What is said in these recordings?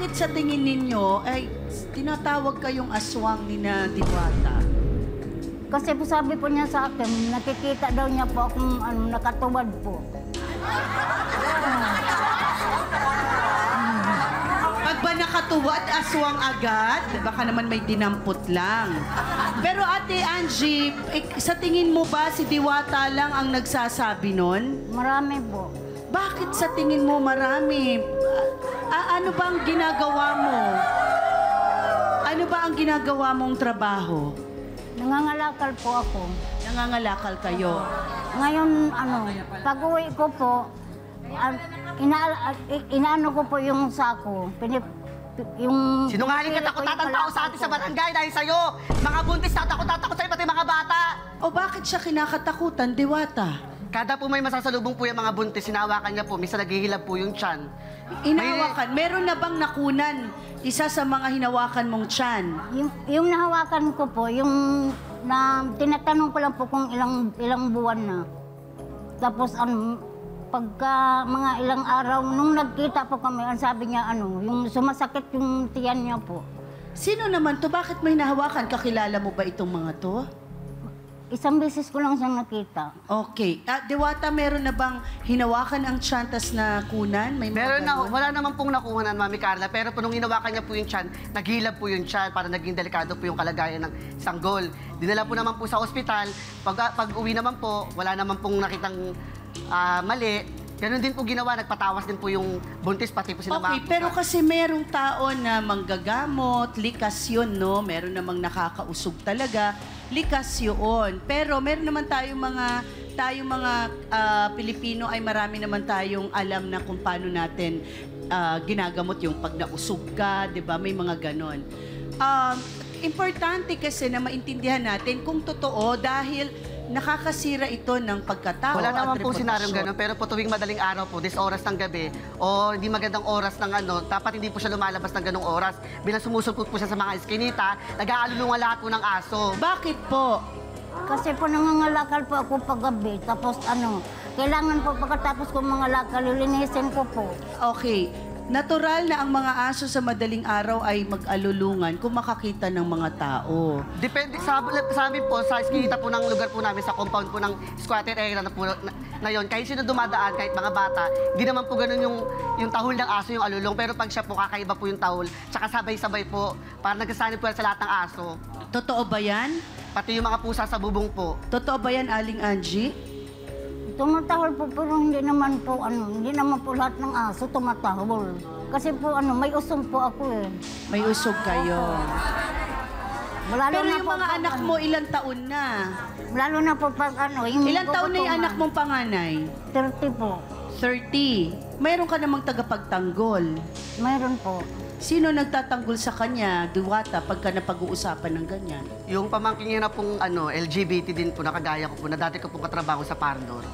Bakit sa tingin ninyo ay tinatawag kayong aswang ni na Diwata? Kasi po sabi po niya sa akin, nakikita daw niya po akong nakatubad po. Pag ba nakatuwad, aswang agad? Baka naman may dinampot lang. Pero Ate Angie, sa tingin mo ba si Diwata lang ang nagsasabi nun? Marami po. Bakit sa tingin mo marami? Ano ba ang ginagawa mo? Ano ba ang ginagawa mong trabaho? Nangangalakal po ako. Nangangalakal kayo. Ngayon, pag-uwi ko po, inaano ko po yung sako. Sinungaling ka, takot-tatang tao sa atin sa barangay dahil sa'yo. Mga buntis, tatakot-tatakot sa'yo, pati mga bata. O bakit siya kinakatakutan, Diwata? Kada po may masasalubong po yung mga buntis, hinawakan niya po, minsan naghihilab po yung tiyan. Hinawakan? Meron na bang nakunan isa sa mga hinawakan mong tiyan? Yung nahawakan ko po, yung tinatanong ko lang po kung ilang buwan na. Tapos pagka mga ilang araw, nung nagkita po kami, ang sabi niya, yung sumasakit yung tiyan niya po. Sino naman to? Bakit may nahawakan? Kakilala mo ba itong mga to? Isang beses ko lang siyang nakita. Okay. Diwata, meron na bang hinawakan ang tiyan tas na kunan? Meron na, wala naman pong nakuhanan, Mami Carla. Pero po nung hinawakan niya po yung tiyan, naghilab po yung tiyan para naging delikado po yung kalagayan ng sanggol. Dinala po naman po sa ospital. Pag uwi naman po, wala naman pong nakitang mali. Ganun din po ginawa, nagpatawas din po yung buntis, pati po sinama. Okay, pero kasi merong tao na manggagamot, likas yun, no? Meron namang nakakausog talaga, likas yun. Pero meron naman tayong mga Pilipino ay marami naman tayong alam na kung paano natin ginagamot yung pag nausog ka, di ba? May mga ganon. Importante kasi na maintindihan natin kung totoo dahil nakakasira ito ng pagkatao. Wala naman pong senaryong gano'n, pero po tuwing madaling araw po, this oras ng gabi, o hindi magandang oras ng dapat hindi po siya lumalabas ng ganong oras. Bilang sumusulpot po siya sa mga eskinita, nag-aalulungan lahat po ng aso. Bakit po? Kasi po nangangalakal po ako paggabi, tapos kailangan po pagkatapos ko mangalakal, lilinisin ko po. Okay. Natural na ang mga aso sa madaling araw ay mag-alulungan kung makakita ng mga tao. Depende, sa amin po, sa eskinita po ng lugar po namin, sa compound po ng squatted area na yun, kahit sino dumadaan, kahit mga bata, hindi naman po ganun yung tahol ng aso yung alulong. Pero pag siya po, kakaiba po yung tahol, tsaka sabay-sabay po, para nagsasanib po sa lahat ng aso. Totoo ba yan? Pati yung mga pusa sa bubong po. Totoo ba yan, Aling Angie? Tumatahol po, pero hindi naman po lahat ng aso tumatahol. Kasi po may usong po ako eh. May usog kayo. Pero yung mga anak mo, ilang taon na? Lalo na po pag yung ilang taon na yung anak mong panganay? 30 po. 30. Mayroon ka namang tagapagtanggol. Mayroon po. Sino nagtatanggol sa kanya, Diwata, pagka napag-uusapan ng ganyan? Yung pamangkin niya na pong LGBT din po, nakagaya ko po, na dati ko pong katrabaho sa Pardor.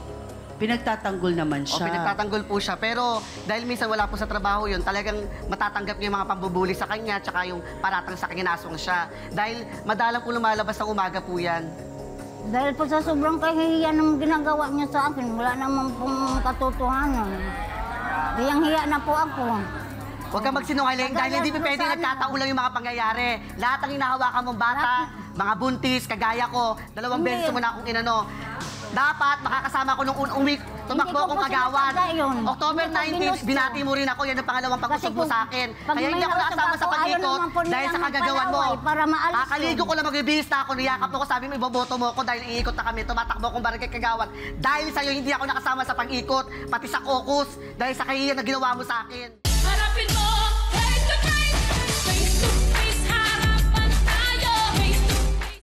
Pinagtatanggol naman siya. O, pinagtatanggol po siya. Pero dahil minsan wala po sa trabaho yun, talagang matatanggap niya yung mga pambubuli sa kanya, tsaka yung paratang sa kanya nasong siya. Dahil madalang po lumalabas ng umaga po yan. Dahil po sa sobrang kahihiyan ng ginagawa niya sa akin, wala naman pong katotohanan. Hiyang-hiya na po ako. Huwag kang magsinungaling dahil hindi pwede nagkataulang yung mga pangyayari. Lahat ng hinahawakan mong bata, mga buntis, kagaya ko, 2 beses mo na akong inano. Dapat makakasama ko nung tumakbo akong kagawad. October 19, binati mo rin ako, yan ang pangalawang pag-usog mo sa akin. Kaya hindi ako nakasama sa pag-ikot dahil sa kagagawan mo. Kakaligo ko lang magbibihis na ako, niyakap mo ko, sabi mo iboboto mo ako dahil iikot na kami, tumatakbo akong barangay kagawad. Dahil sa'yo hindi ako nakasama sa pag-ikot, pati sa caucus, dahil sa kahiyan na ginawa mo sa akin.